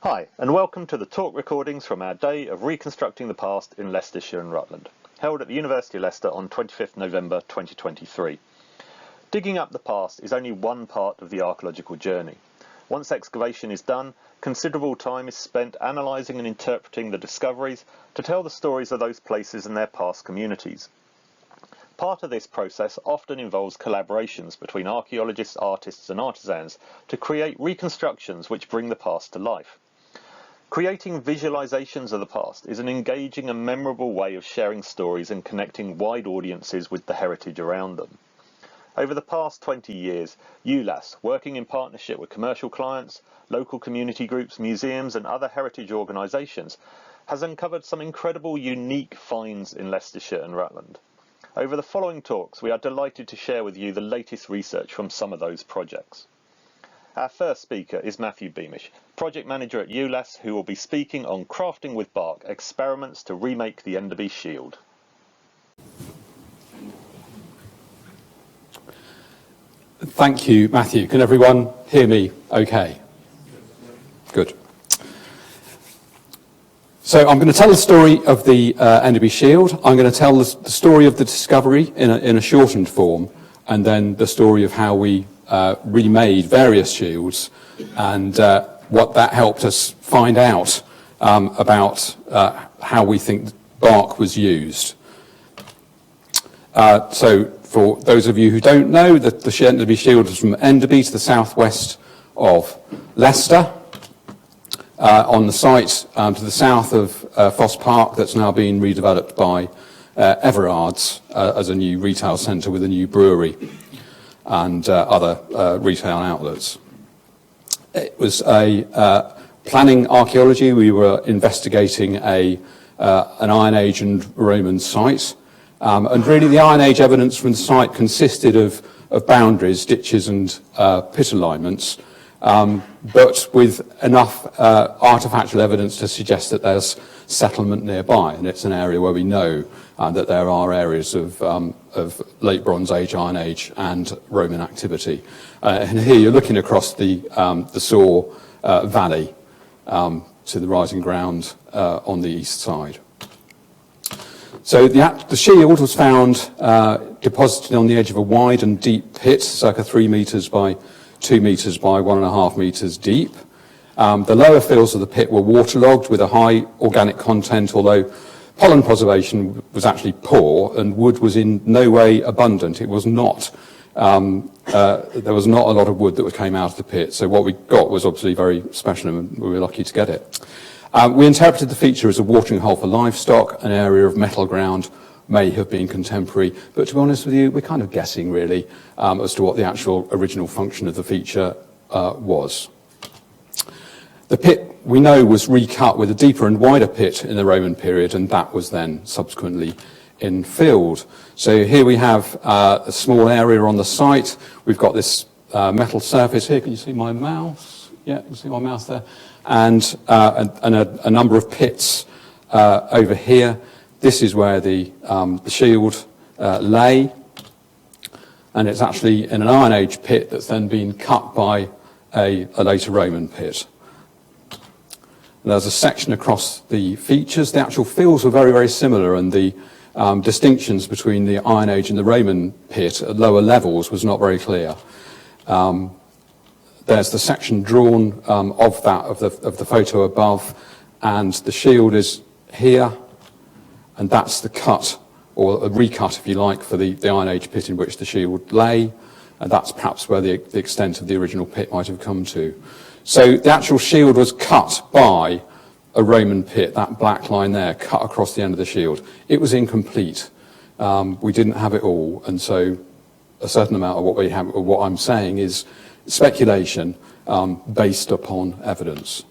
Hi, and welcome to the talk recordings from our day of reconstructing the past in Leicestershire and Rutland, held at the University of Leicester on 25th November 2023. Digging up the past is only one part of the archaeological journey. Once excavation is done, considerable time is spent analysing and interpreting the discoveries to tell the stories of those places and their past communities. Part of this process often involves collaborations between archaeologists, artists and artisans to create reconstructions which bring the past to life. Creating visualizations of the past is an engaging and memorable way of sharing stories and connecting wide audiences with the heritage around them. Over the past 20 years, ULAS, working in partnership with commercial clients, local community groups, museums and other heritage organisations, has uncovered some incredible unique finds in Leicestershire and Rutland. Over the following talks, we are delighted to share with you the latest research from some of those projects. Our first speaker is Matthew Beamish, Project Manager at ULAS, who will be speaking on crafting with bark experiments to remake the Enderby Shield. Thank you, Matthew. Can everyone hear me okay? Good. So I'm going to tell the story of the Enderby Shield. I'm going to tell the story of the discovery in a shortened form, and then the story of how we remade various shields and what that helped us find out about how we think bark was used. So for those of you who don't know, the Enderby Shield is from Enderby to the southwest of Leicester, on the site to the south of Foss Park that's now been redeveloped by Everard's as a new retail centre with a new brewery and other retail outlets. It was a planning archaeology. We were investigating an Iron Age and Roman site. And really the Iron Age evidence from the site consisted of boundaries, ditches and pit alignments, but with enough artefactual evidence to suggest that there's settlement nearby. And it's an area where we know that there are areas of late Bronze Age, Iron Age and Roman activity. And here you're looking across the Soar Valley to the rising ground on the east side. So the shield was found deposited on the edge of a wide and deep pit, circa 3 metres by 2 metres by 1.5 metres deep. The lower fills of the pit were waterlogged with a high organic content, although pollen preservation was actually poor and wood was in no way abundant. It was not. There was not a lot of wood that came out of the pit, so what we got was obviously very special and we were lucky to get it. We interpreted the feature as a watering hole for livestock. An area of metal ground may have been contemporary, but to be honest with you, we're kind of guessing really as to what the actual original function of the feature was. The pit, we know, was recut with a deeper and wider pit in the Roman period, and that was then subsequently infilled. So here we have a small area on the site. We've got this metal surface here. Can you see my mouse? Yeah, you can see my mouse there. And a number of pits over here. This is where the shield lay, and it's actually in an Iron Age pit that's then been cut by a later Roman pit. There's a section across the features. The actual fills were very, very similar, and the distinctions between the Iron Age and the Roman pit at lower levels was not very clear. There's the section drawn of the photo above, and the shield is here, and that's the cut, or a recut, if you like, for the Iron Age pit in which the shield lay, and that's perhaps where the extent of the original pit might have come to. So the actual shield was cut by a Roman pit, that black line there, cut across the end of the shield. It was incomplete. We didn't have it all, and so a certain amount of what we have, or what I'm saying, is speculation based upon evidence.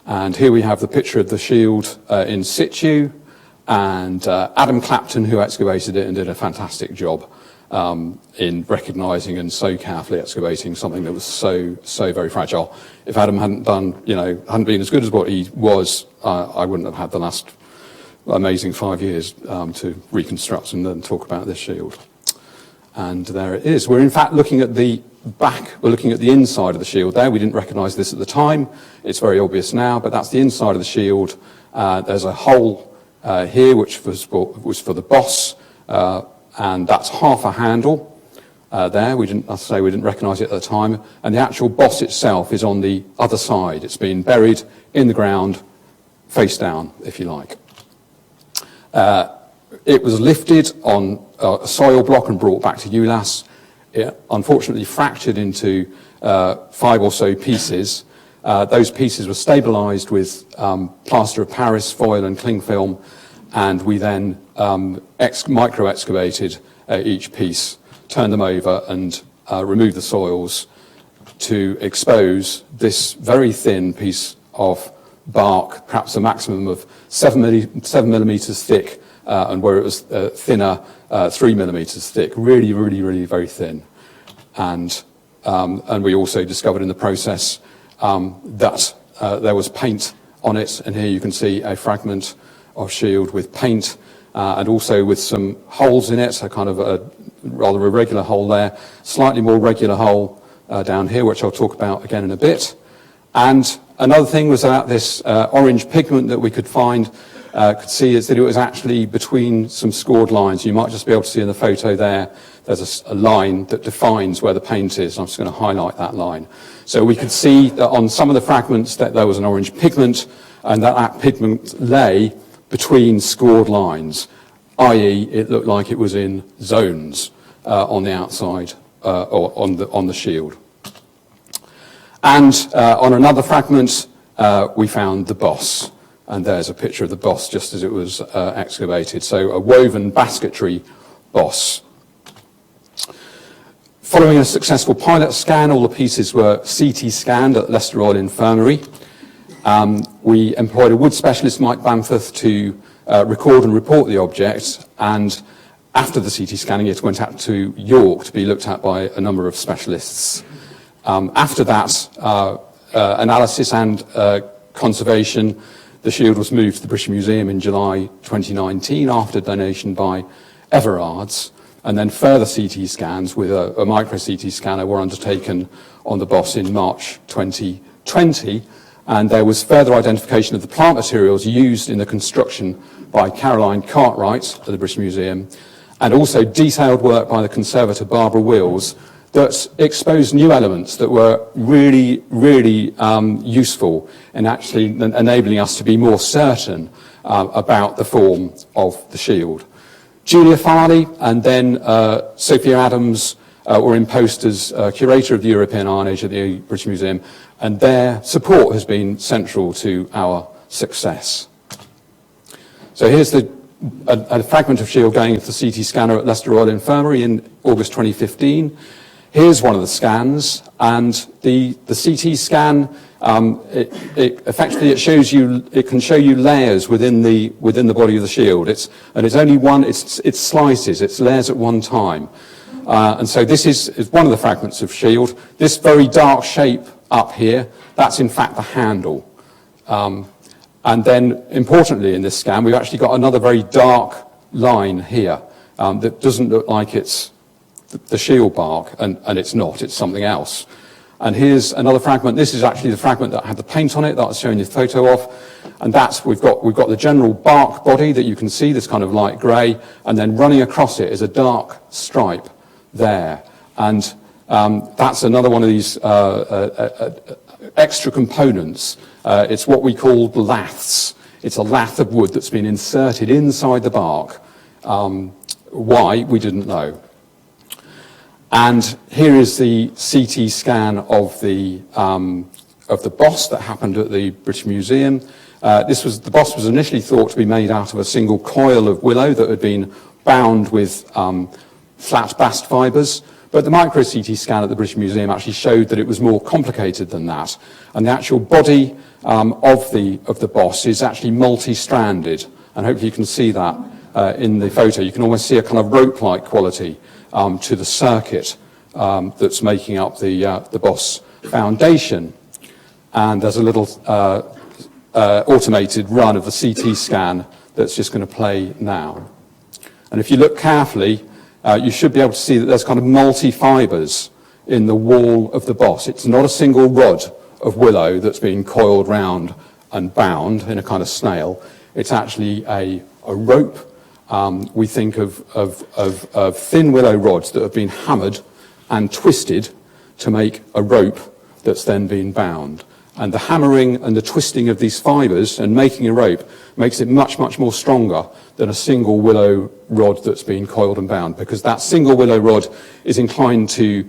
And here we have the picture of the shield in situ, and Adam Clapton, who excavated it and did a fantastic job in recognising and so carefully excavating something that was so very fragile. If Adam hadn't been as good as what he was, I wouldn't have had the last amazing 5 years to reconstruct and then talk about this shield. And there it is. We're in fact looking at the back, we're looking at the inside of the shield there. We didn't recognise this at the time. It's very obvious now, but that's the inside of the shield. There's a hole here which was for the boss, and that's half a handle there. We didn't recognise it at the time. And the actual boss itself is on the other side. It's been buried in the ground, face down, if you like. It was lifted on a soil block and brought back to ULAS. It unfortunately fractured into 5 or so pieces. Those pieces were stabilised with plaster of Paris, foil and cling film, and we then micro-excavated each piece, turned them over and removed the soils to expose this very thin piece of bark, perhaps a maximum of 7 millimetres thick, and where it was thinner, 3 millimetres thick, really, really, really very thin. And we also discovered in the process that there was paint on it, and here you can see a fragment of shield with paint and also with some holes in it, a kind of a rather irregular hole there, slightly more regular hole down here, which I'll talk about again in a bit. And another thing was about this orange pigment that we could see is that it was actually between some scored lines. You might just be able to see in the photo there, there's a line that defines where the paint is. I'm just going to highlight that line. So we could see that on some of the fragments that there was an orange pigment, and that pigment lay between scored lines, i.e. it looked like it was in zones on the outside or on the shield. And on another fragment, we found the boss. And there's a picture of the boss just as it was excavated. So a woven basketry boss. Following a successful pilot scan, all the pieces were CT scanned at Leicester Royal Infirmary. We employed a wood specialist, Mike Bamforth, to record and report the object. And after the CT scanning, it went out to York to be looked at by a number of specialists. After that, analysis and conservation, the shield was moved to the British Museum in July 2019 after donation by Everards, and then further CT scans with a micro-CT scanner were undertaken on the boss in March 2020, and there was further identification of the plant materials used in the construction by Caroline Cartwright at the British Museum, and also detailed work by the conservator Barbara Wills that exposed new elements that were really, really useful in actually enabling us to be more certain about the form of the shield. Julia Farley and then Sophia Adams were in post as curator of the European Iron Age at the British Museum, and their support has been central to our success. So here's a fragment of shield going into the CT scanner at Leicester Royal Infirmary in August 2015. Here's one of the scans, and the CT scan effectively it can show you layers within the body of the shield. It's only one. It's slices. It's layers at one time, and so this is one of the fragments of shield. This very dark shape up here, that's in fact the handle, and then importantly in this scan we've actually got another very dark line here that doesn't look like it's the shield bark, and it's not, it's something else. And here's another fragment. This is actually the fragment that had the paint on it that I was showing you the photo of, and that's we've got the general bark body that you can see, this kind of light grey, and then running across it is a dark stripe there, and that's another one of these extra components. It's what we call laths. It's a lath of wood that's been inserted inside the bark. Why, we didn't know. And here is the CT scan of the boss that happened at the British Museum. The boss was initially thought to be made out of a single coil of willow that had been bound with flat bast fibres, but the micro-CT scan at the British Museum actually showed that it was more complicated than that, and the actual body of the boss is actually multi-stranded, and hopefully you can see that in the photo. You can almost see a kind of rope-like quality to the circuit that's making up the boss foundation. And there's a little automated run of the CT scan that's just going to play now. And if you look carefully, you should be able to see that there's kind of multi-fibres in the wall of the boss. It's not a single rod of willow that's been coiled round and bound in a kind of snail. It's actually a rope. We think of thin willow rods that have been hammered and twisted to make a rope that's then been bound. And the hammering and the twisting of these fibres and making a rope makes it much, much more stronger than a single willow rod that's been coiled and bound, because that single willow rod is inclined to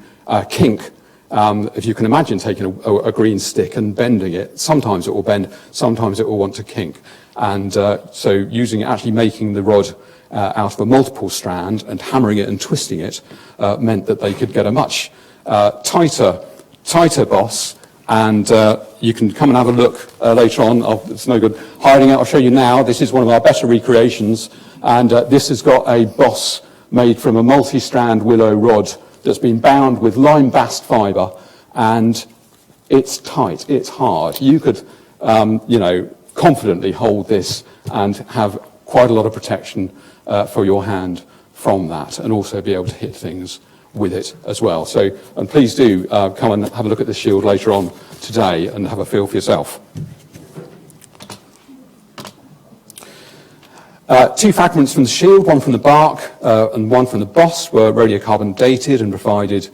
kink. If you can imagine taking a green stick and bending it, sometimes it will bend, sometimes it will want to kink. And so actually making the rod out of a multiple strand and hammering it and twisting it meant that they could get a much tighter boss. And you can come and have a look later on. It's no good hiding it. I'll show you now. This is one of our better recreations. And this has got a boss made from a multi-strand willow rod that's been bound with lime bast fibre. And it's tight. It's hard. You could, confidently hold this and have quite a lot of protection for your hand from that, and also be able to hit things with it as well. So, and please do come and have a look at the shield later on today and have a feel for yourself. Two fragments from the shield, one from the bark and one from the boss, were radiocarbon dated and provided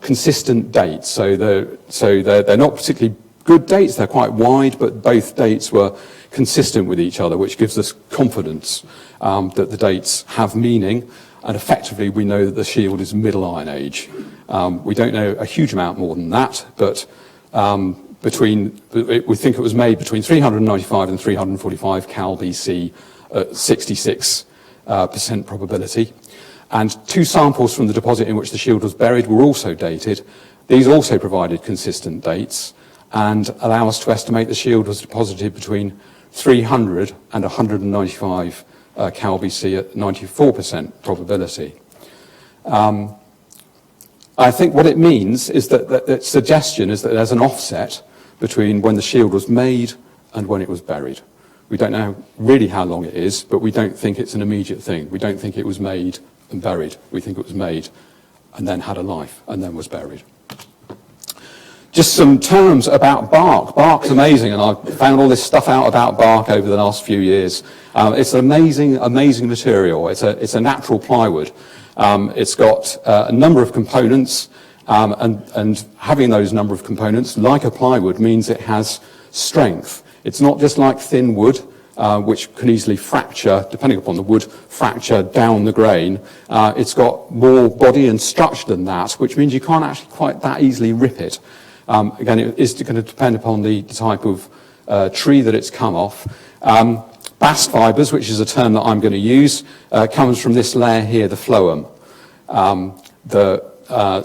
consistent dates. So they're not particularly good dates, they're quite wide, but both dates were consistent with each other, which gives us confidence that the dates have meaning. And effectively, we know that the shield is Middle Iron Age. We don't know a huge amount more than that, but we think it was made between 395 and 345 Cal BC, 66% probability. And two samples from the deposit in which the shield was buried were also dated. These also provided consistent dates and allow us to estimate the shield was deposited between 300 and 195 Cal BC at 94% probability. I think what it means is that its suggestion is that there's an offset between when the shield was made and when it was buried. We don't know really how long it is, but we don't think it's an immediate thing. We don't think it was made and buried. We think it was made and then had a life and then was buried. Just some terms about bark. Bark's amazing, and I've found all this stuff out about bark over the last few years. It's an amazing material. It's a natural plywood. It's got a number of components, and having those number of components, like a plywood, means it has strength. It's not just like thin wood, which can easily fracture, depending upon the wood, fracture down the grain. It's got more body and structure than that, which means you can't actually quite that easily rip it. Again, it is going to depend upon the type of tree that it's come off. Bast fibres, which is a term that I'm going to use, comes from this layer here, the phloem.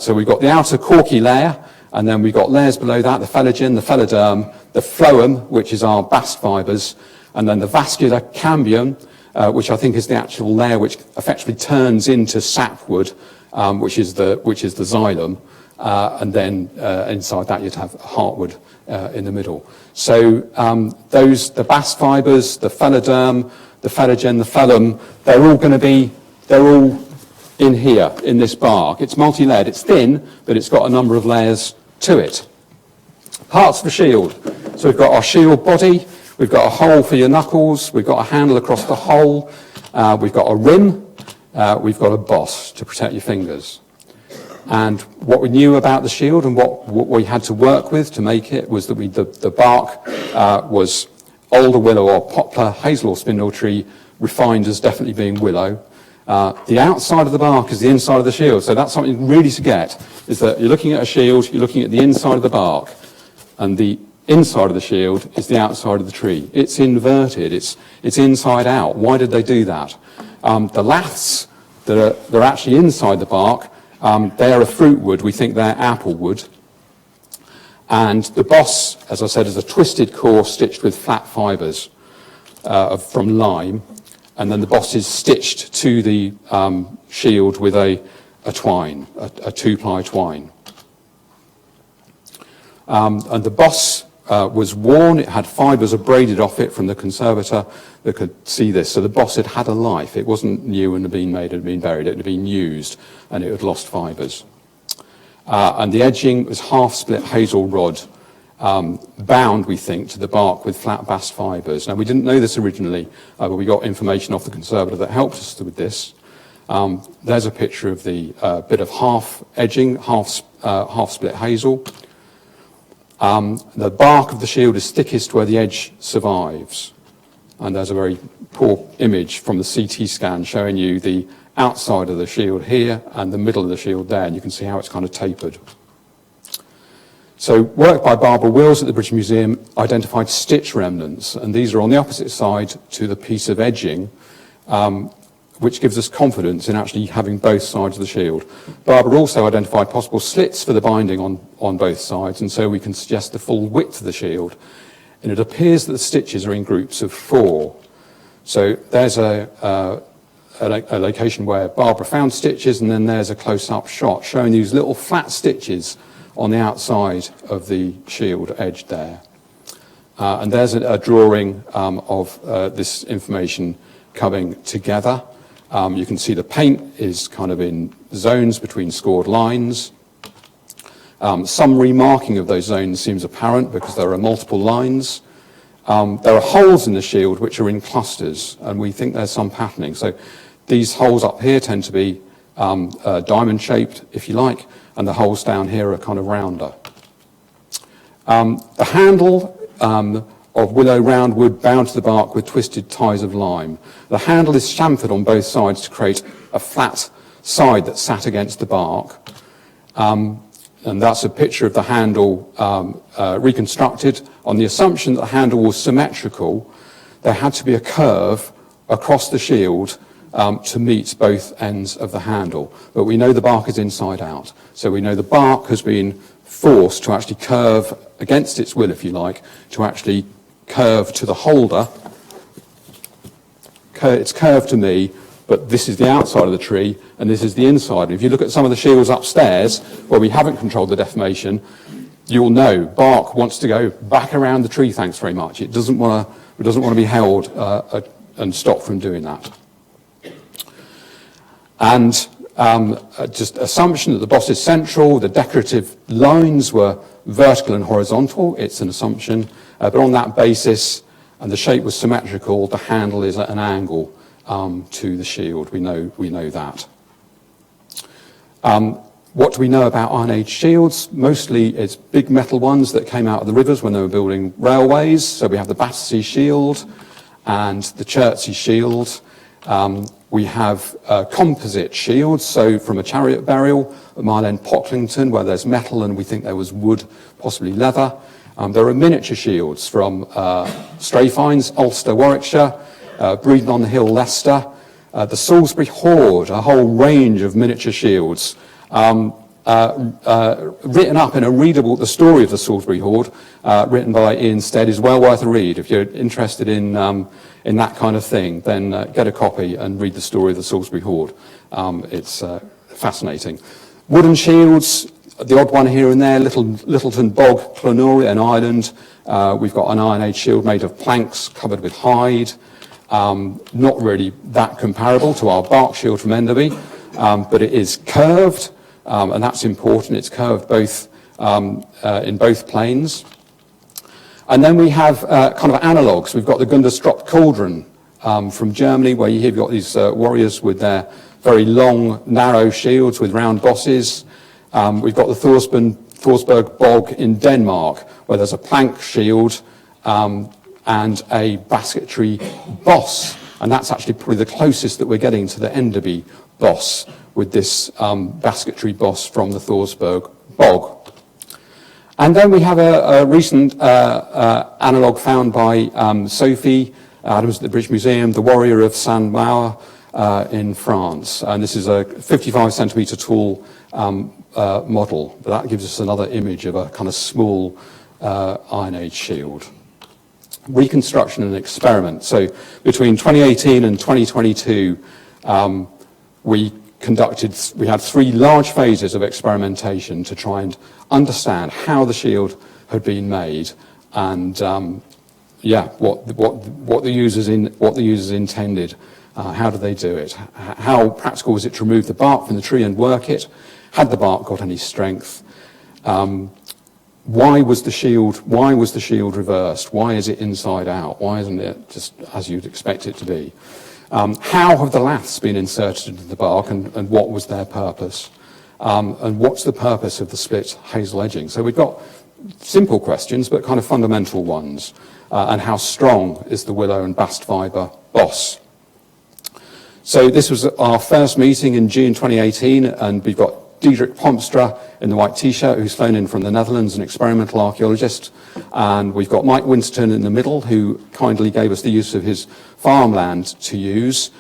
So we've got the outer corky layer, and then we've got layers below that, the phalogen, the phaloderm, the phloem, which is our bast fibres, and then the vascular cambium, which I think is the actual layer which effectively turns into sapwood, which is the xylem. And then inside that you'd have heartwood in the middle. So the bast fibres, the phaloderm, the phalogen, the phloem, they're all in here, in this bark. It's multi-layered, it's thin, but it's got a number of layers to it. Parts of the shield. So we've got our shield body, we've got a hole for your knuckles, we've got a handle across the hole, we've got a rim, we've got a boss to protect your fingers. And what we knew about the shield and what we had to work with to make it was that the bark was older willow or poplar, hazel or spindle tree, refined as definitely being willow. The outside of the bark is the inside of the shield. So that's something really to get, is that you're looking at a shield, you're looking at the inside of the bark, and the inside of the shield is the outside of the tree. It's inverted, it's inside out. Why did they do that? The laths that are actually inside the bark, they are a fruit wood. We think they're apple wood. And the boss, as I said, is a twisted core stitched with flat fibres from lime. And then the boss is stitched to the shield with a twine, a two-ply twine. And the boss was worn. It had fibres abraded off it from the conservator that could see this. So the boss had a life. It wasn't new and had been made and been buried. It had been used and it had lost fibres. and the edging was half-split hazel rod, bound, we think, to the bark with flat bast fibres. Now, we didn't know this originally, but we got information off the conservator that helped us with this. There's a picture of the bit of half edging, half-split hazel. The bark of the shield is thickest where the edge survives. And there's a very poor image from the CT scan showing you the outside of the shield here and the middle of the shield there, and you can see how it's kind of tapered. So work by Barbara Wills at the British Museum identified stitch remnants, and these are on the opposite side to the piece of edging, which gives us confidence in actually having both sides of the shield. Barbara also identified possible slits for the binding on both sides, and so we can suggest the full width of the shield. And it appears that the stitches are in groups of 4. So there's a location where Barbara found stitches, and then there's a close-up shot showing these little flat stitches on the outside of the shield edge there. And there's a drawing of this information coming together. You can see the paint is kind of in zones between scored lines. Some remarking of those zones seems apparent because there are multiple lines. There are holes in the shield which are in clusters, and we think there's some patterning. So these holes up here tend to be diamond-shaped, if you like, and the holes down here are kind of rounder. The handle of willow round wood bound to the bark with twisted ties of lime. The handle is chamfered on both sides to create a flat side that sat against the bark. And that's a picture of the handle reconstructed on the assumption that the handle was symmetrical. There had to be a curve across the shield to meet both ends of the handle. But we know the bark is inside out. So we know the bark has been forced to actually curve against its will, if you like, to actually curve to the holder. It's curved to me, but this is the outside of the tree, and this is the inside. And if you look at some of the shields upstairs, where we haven't controlled the deformation, you'll know bark wants to go back around the tree, thanks very much. It doesn't want to be held and stopped from doing that. And just assumption that the boss is central, the decorative lines were vertical and horizontal, it's an assumption, but on that basis, and the shape was symmetrical, the handle is at an angle to the shield. We know that. What do we know about Iron Age shields? Mostly it's big metal ones that came out of the rivers when they were building railways. So we have the Battersea Shield and the Chertsey Shield. We have composite shields, so from a chariot burial at Mile End Pocklington, where there's metal and we think there was wood, possibly leather. There are miniature shields from Stray Finds, Ulster, Warwickshire, Breedon on the Hill, Leicester, the Salisbury Hoard, a whole range of miniature shields. Written up in a readable, the story of the Salisbury Hoard, written by Ian Stead, is well worth a read. If you're interested in that kind of thing, then get a copy and read the story of the Salisbury Hoard. It's fascinating. Wooden shields, the odd one here and there, Littleton Bog, Clonoria in Ireland. We've got an Iron Age shield made of planks covered with hide. Not really that comparable to our bark shield from Enderby, but it is curved. And that's important. It's curved both in both planes. And then we have kind of analogues. We've got the Gunderstrop Cauldron from Germany, where you've got these warriors with their very long, narrow shields with round bosses. We've got the Thorsberg Bog in Denmark, where there's a plank shield and a basketry boss. And that's actually probably the closest that we're getting to the Enderby boss, with this basketry boss from the Thorsberg Bog. And then we have a recent analogue found by Sophie Adams at the British Museum, the Warrior of Saint-Maur in France. And this is a 55 centimetre tall model, but that gives us another image of a kind of small Iron Age shield. Reconstruction and experiment. So between 2018 and 2022, we had 3 large phases of experimentation to try and understand how the shield had been made and what the users intended. How did they do it? How practical was it to remove the bark from the tree and work it? had the bark got any strength? Why was the shield reversed? Why is it inside out? Why isn't it just as you'd expect it to be? How have the laths been inserted into the bark, and what was their purpose? And what's the purpose of the split hazel edging? So we've got simple questions, but kind of fundamental ones. And how strong is the willow and bast fibre boss? So this was our first meeting in June 2018, and we've got Diederik Pomstra in the white T-shirt, who's flown in from the Netherlands, an experimental archaeologist. And we've got Mike Winston in the middle, who kindly gave us the use of his farmland to use.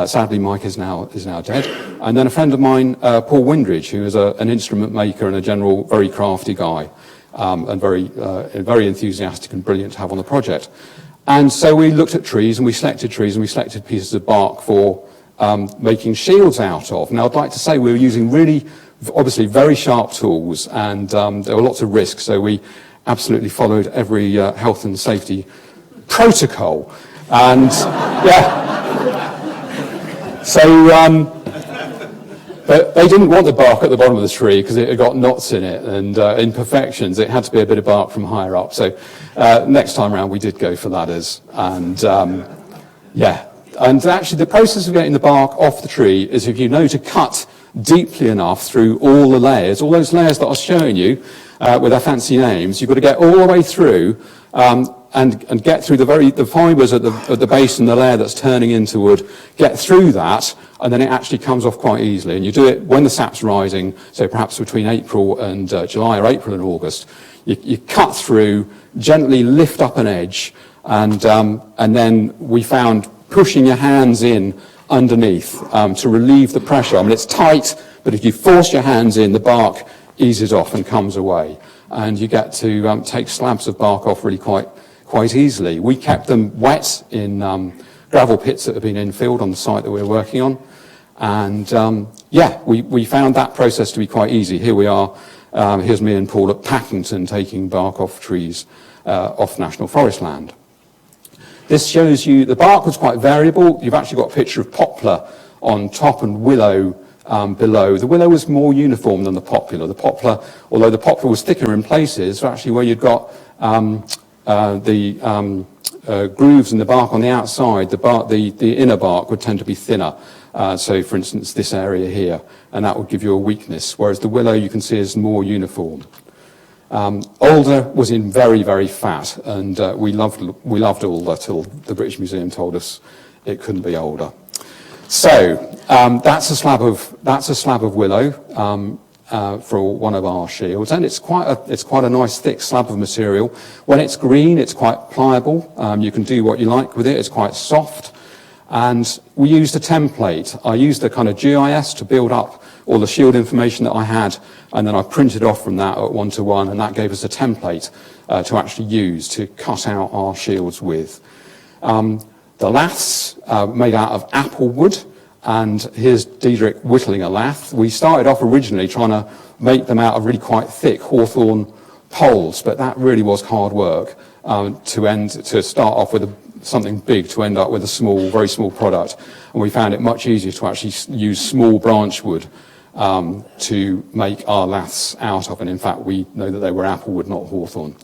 Sadly, Mike is now dead. And then a friend of mine, Paul Windridge, who is an instrument maker and a general very crafty guy, and very enthusiastic and brilliant to have on the project. And so we looked at trees, and we selected pieces of bark for making shields out of. Now, I'd like to say we were using really, obviously, very sharp tools, and there were lots of risks, so we absolutely followed every health and safety protocol. And, yeah. So, but they didn't want the bark at the bottom of the tree because it had got knots in it and imperfections. It had to be a bit of bark from higher up. So next time around we did go for ladders. And yeah, and actually the process of getting the bark off the tree is, if you know to cut deeply enough through all the layers, all those layers that I was showing you with their fancy names, you've got to get all the way through and get through the fibres at the base and the layer that's turning into wood, get through that, and then it actually comes off quite easily. And you do it when the sap's rising, so perhaps between April and July, or April and August. You cut through, gently lift up an edge, and then we found pushing your hands in underneath to relieve the pressure. I mean, it's tight, but if you force your hands in, the bark eases off and comes away. And you get to take slabs of bark off really quite easily. We kept them wet in gravel pits that have been infilled on the site that we're working on. And yeah, we found that process to be quite easy. Here we are, here's me and Paul at Packington taking bark off trees off national forest land. This shows you, the bark was quite variable. You've actually got a picture of poplar on top and willow below. The willow was more uniform than the poplar. The poplar, although the poplar was thicker in places, actually where you'd got the grooves in the bark on the outside, the inner bark would tend to be thinner. So, for instance, this area here, and that would give you a weakness, whereas the willow you can see is more uniform. Alder was in very, very fat, and we loved alder till the British Museum told us it couldn't be older. So that's a slab of willow for one of our shields, and it's quite a nice thick slab of material. When it's green, it's quite pliable. You can do what you like with it. It's quite soft, and we used a template. I used a kind of GIS to build up all the shield information that I had, and then I printed off from that at 1:1, and that gave us a template to actually use to cut out our shields with. The laths made out of apple wood, and here's Diederik whittling a lath. We started off originally trying to make them out of really quite thick hawthorn poles, but that really was hard work to start off with something big to end up with a very small product. And we found it much easier to actually use small branch wood to make our laths out of, and in fact we know that they were apple wood, not hawthorn.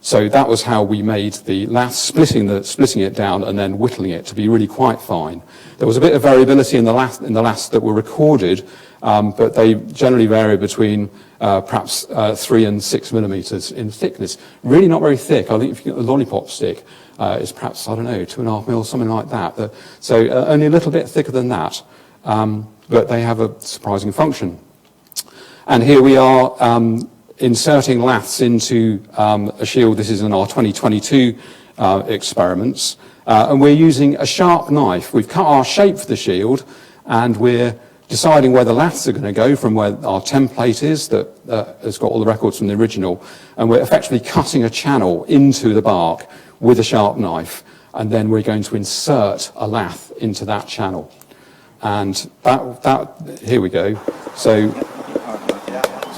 So that was how we made the lath, splitting it down and then whittling it to be really quite fine. There was a bit of variability in the laths that were recorded, but they generally vary between perhaps 3 and 6 millimeters in thickness. Really not very thick. I think if you get a lollipop stick, it's perhaps, I don't know, 2.5 mil, something like that. So only a little bit thicker than that, but they have a surprising function. And here we are inserting laths into a shield. This is in our 2022 experiments. And we're using a sharp knife. We've cut our shape for the shield, and we're deciding where the laths are going to go from where our template is that has got all the records from the original. And we're effectively cutting a channel into the bark with a sharp knife, and then we're going to insert a lath into that channel. And that here we go. So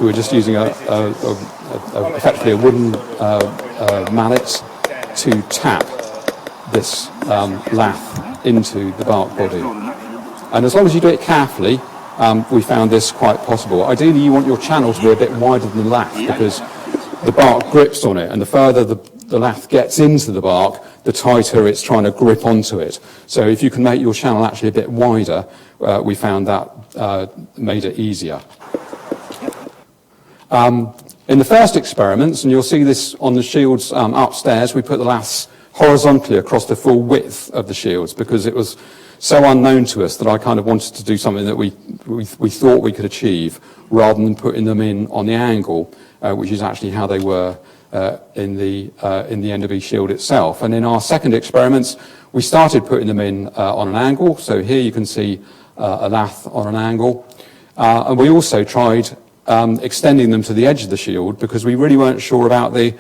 we're just using effectively a wooden mallet to tap this lath into the bark body. And as long as you do it carefully, we found this quite possible. Ideally, you want your channel to be a bit wider than the lath because the bark grips on it, and the further the lath gets into the bark, the tighter it's trying to grip onto it. So if you can make your channel actually a bit wider, we found that made it easier. In the first experiments, and you'll see this on the shields upstairs, we put the laths horizontally across the full width of the shields because it was so unknown to us that I kind of wanted to do something that we thought we could achieve rather than putting them in on the angle, which is actually how they were in the Enderby Shield itself. And in our second experiments, we started putting them in on an angle. So here you can see a lath on an angle. And we also tried extending them to the edge of the shield because we really weren't sure about the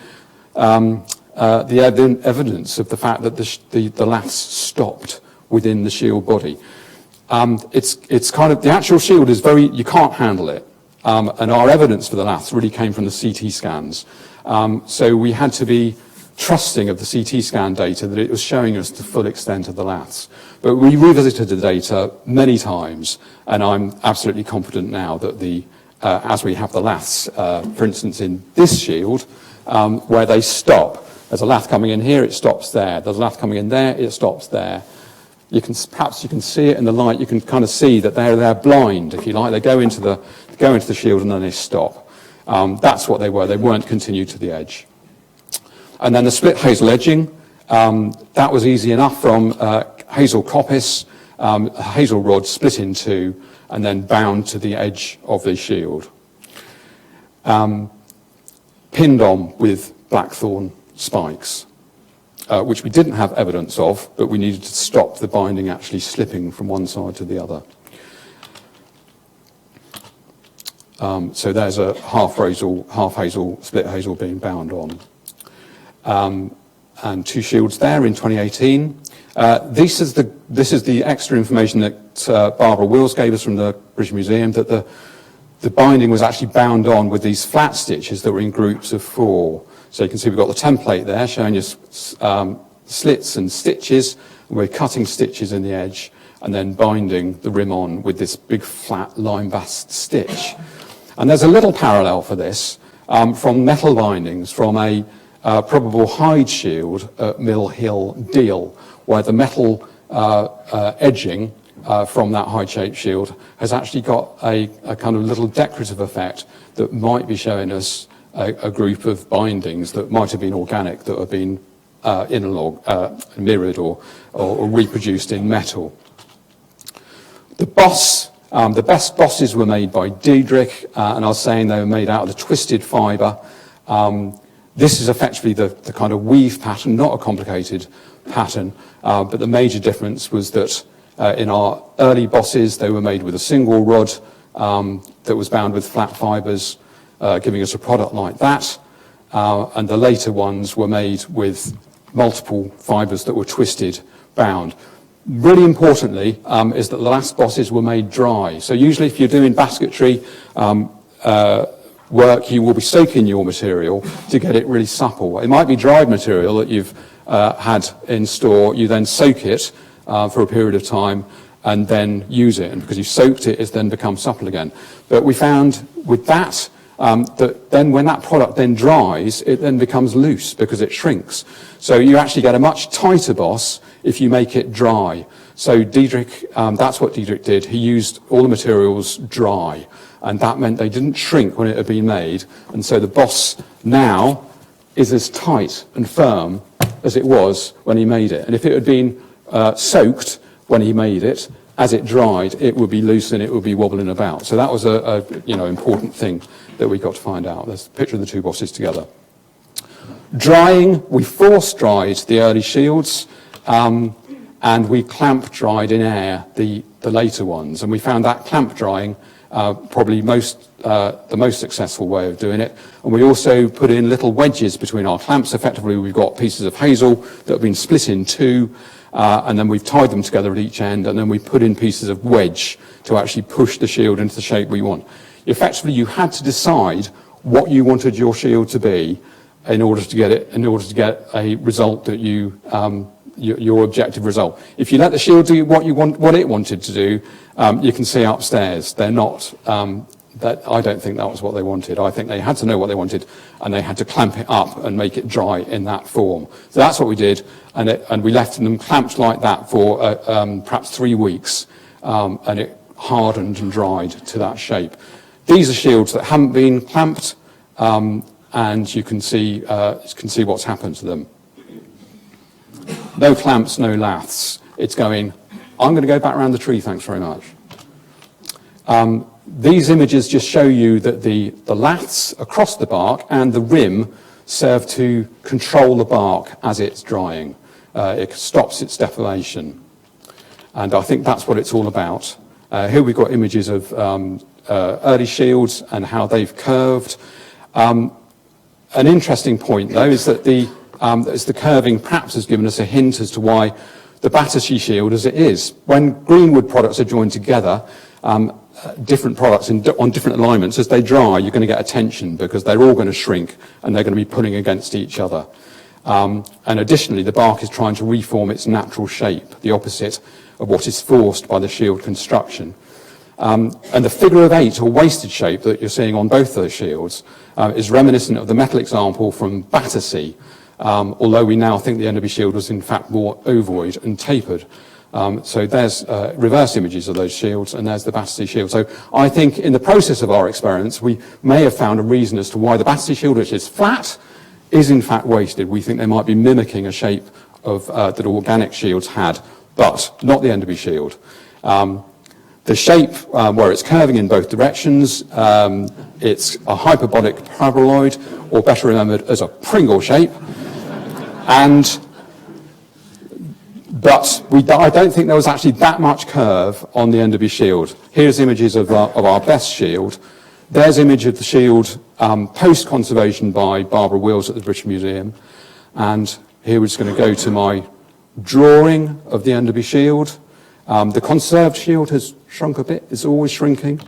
evidence of the fact that the laths stopped within the shield body. It's kind of, the actual shield is you can't handle it. And our evidence for the laths really came from the CT scans. So we had to be trusting of the CT scan data that it was showing us the full extent of the laths. But we revisited the data many times, and I'm absolutely confident now that as we have the laths, for instance, in this shield, where they stop. There's a lath coming in here, it stops there. There's a lath coming in there, it stops there. Perhaps you can see it in the light. You can kind of see that they're blind, if you like. They go into the shield and then they stop. That's what they were. They weren't continued to the edge. And then the split hazel edging, that was easy enough from hazel coppice, hazel rod split in two, and then bound to the edge of the shield. Pinned on with blackthorn spikes, which we didn't have evidence of, but we needed to stop the binding actually slipping from one side to the other. So there's a half hazel, split hazel being bound on. And two shields there in 2018. This is the extra information that Barbara Wills gave us from the British Museum, that the binding was actually bound on with these flat stitches that were in groups of 4. So you can see we've got the template there showing us slits and stitches. We're cutting stitches in the edge and then binding the rim on with this big flat line-bast stitch. And there's a little parallel for this from metal bindings from a probable hide shield at Mill Hill, Deal, where the metal edging from that hide-shaped shield has actually got a kind of little decorative effect that might be showing us a group of bindings that might have been organic, that have been mirrored or reproduced in metal. The best bosses were made by Diedrich, and I was saying they were made out of the twisted fibre. This is effectively the kind of weave pattern, not a complicated pattern, but the major difference was that in our early bosses, they were made with a single rod that was bound with flat fibres, giving us a product like that. And the later ones were made with multiple fibres that were twisted, bound. Really importantly is that the last bosses were made dry. So usually if you're doing basketry work, you will be soaking your material to get it really supple. It might be dried material that you've had in store. You then soak it for a period of time and then use it. And because you've soaked it, it's then become supple again. But we found with that, that then when that product then dries, it then becomes loose because it shrinks. So you actually get a much tighter boss if you make it dry. So Diedrich, that's what Diedrich did. He used all the materials dry, and that meant they didn't shrink when it had been made. And so the boss now is as tight and firm as it was when he made it. And if it had been soaked when he made it, as it dried, it would be loose and it would be wobbling about. So that was a important thing that we got to find out. There's a picture of the two bosses together. Drying, we force dried the early shields, and we clamp dried in air the later ones. And we found that clamp drying probably the most successful way of doing it. And we also put in little wedges between our clamps. Effectively, we've got pieces of hazel that have been split in two, and then we've tied them together at each end, and then we put in pieces of wedge to actually push the shield into the shape we want. Effectively, you had to decide what you wanted your shield to be in order to get a result that you your objective result. If you let the shield do what it wanted to do, you can see upstairs they're not. I don't think that was what they wanted. I think they had to know what they wanted, and they had to clamp it up and make it dry in that form. So that's what we did, and we left them clamped like that for perhaps 3 weeks, and it hardened and dried to that shape. These are shields that haven't been clamped, and you can see what's happened to them. No clamps, no laths. It's going, I'm going to go back around the tree, thanks very much. These images just show you that the laths across the bark and the rim serve to control the bark as it's drying. It stops its deformation. And I think that's what it's all about. Here we've got images of early shields and how they've curved. An interesting point, though, is that the curving perhaps has given us a hint as to why the Battersea shield as it is. When greenwood products are joined together, different products on different alignments, as they dry, you're going to get a tension because they're all going to shrink and they're going to be pulling against each other. And additionally, the bark is trying to reform its natural shape, the opposite of what is forced by the shield construction. And the figure of 8, or wasted shape, that you're seeing on both those shields is reminiscent of the metal example from Battersea, although we now think the Enderby Shield was in fact more ovoid and tapered. So there's reverse images of those shields, and there's the Battersea Shield. So I think in the process of our experiments, we may have found a reason as to why the Battersea Shield, which is flat, is in fact wasted. We think they might be mimicking a shape of, that organic shields had, but not the Enderby Shield. The shape where it's curving in both directions, it's a hyperbolic paraboloid, or better remembered as a Pringle shape. But I don't think there was actually that much curve on the Enderby Shield. Here's images of our best shield. There's image of the shield post-conservation by Barbara Wills at the British Museum. And here we're just going to go to my drawing of the Enderby Shield. The conserved shield has shrunk a bit. It's always shrinking.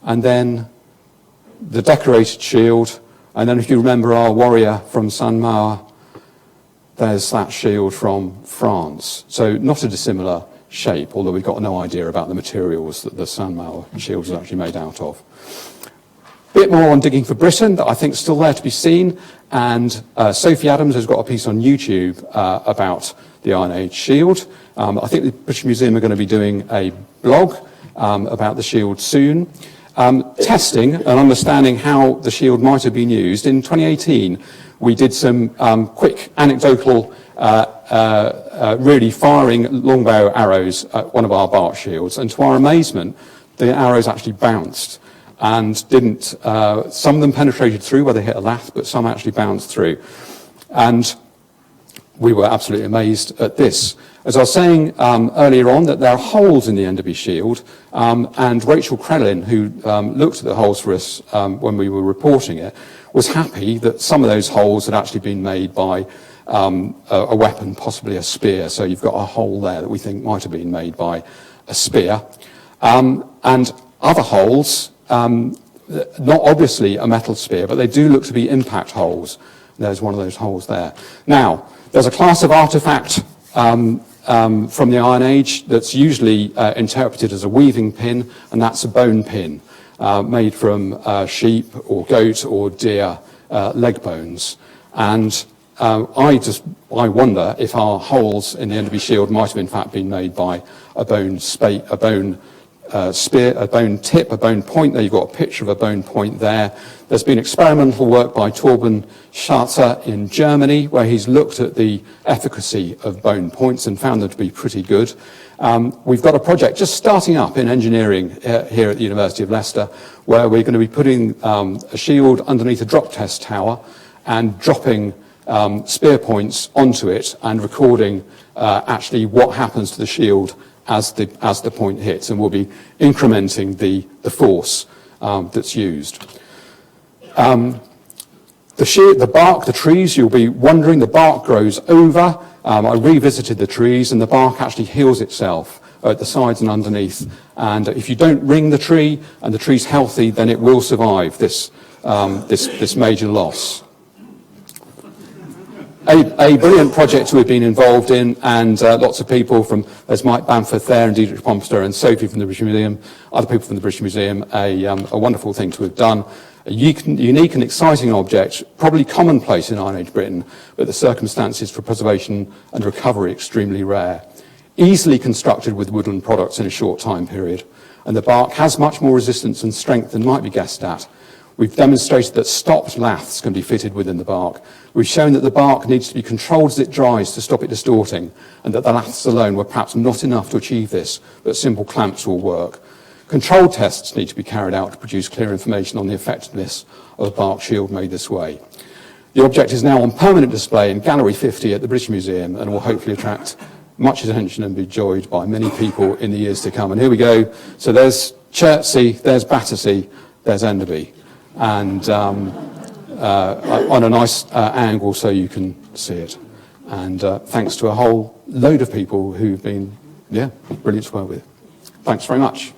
And then the decorated shield. And then if you remember our warrior from Saint-Maur, there's that shield from France. So not a dissimilar shape, although we've got no idea about the materials that the Saint-Maur shield is actually made out of. A bit more on Digging for Britain that I think is still there to be seen. And Sophie Adams has got a piece on YouTube about the Iron Age shield. I think the British Museum are going to be doing a blog about the shield soon. Testing and understanding how the shield might have been used. In 2018, we did some quick anecdotal, really firing longbow arrows at one of our bark shields, and to our amazement, the arrows actually bounced and didn't. Some of them penetrated through where they hit a lath, but some actually bounced through. And we were absolutely amazed at this. As I was saying earlier on, that there are holes in the Enderby Shield, and Rachel Crellin, who looked at the holes for us when we were reporting it, was happy that some of those holes had actually been made by a weapon, possibly a spear. So you've got a hole there that we think might have been made by a spear. And other holes, not obviously a metal spear, but they do look to be impact holes. There's one of those holes there. Now, there's a class of artifact from the Iron Age that's usually interpreted as a weaving pin, and that's a bone pin made from sheep or goat or deer leg bones. And I wonder if our holes in the Enderby Shield might have in fact been made by a bone spear, a bone tip, a bone point. There you've got a picture of a bone point there. There's been experimental work by Torben Scharzer in Germany where he's looked at the efficacy of bone points and found them to be pretty good. We've got a project just starting up in engineering here at the University of Leicester where we're going to be putting a shield underneath a drop test tower and dropping spear points onto it and recording actually what happens to the shield as the point hits, and we'll be incrementing the force that's used. The bark, the trees, you'll be wondering, the bark grows over. I revisited the trees, and the bark actually heals itself at the sides and underneath. And if you don't ring the tree, and the tree's healthy, then it will survive this major loss. A brilliant project we've been involved in, and lots of people from, there's Mike Bamforth there, and Dietrich Pomster, and Sophie from the British Museum, other people from the British Museum, a wonderful thing to have done. A unique and exciting object, probably commonplace in Iron Age Britain, but the circumstances for preservation and recovery extremely rare. Easily constructed with woodland products in a short time period, and the bark has much more resistance and strength than might be guessed at. We've demonstrated that stopped laths can be fitted within the bark. We've shown that the bark needs to be controlled as it dries to stop it distorting, and that the laths alone were perhaps not enough to achieve this, but simple clamps will work. Control tests need to be carried out to produce clear information on the effectiveness of a bark shield made this way. The object is now on permanent display in Gallery 50 at the British Museum, and will hopefully attract much attention and be enjoyed by many people in the years to come. And here we go. So there's Chertsey, there's Battersea, there's Enderby, and on a nice angle so you can see it. And thanks to a whole load of people who've been, brilliant to work with. Thanks very much.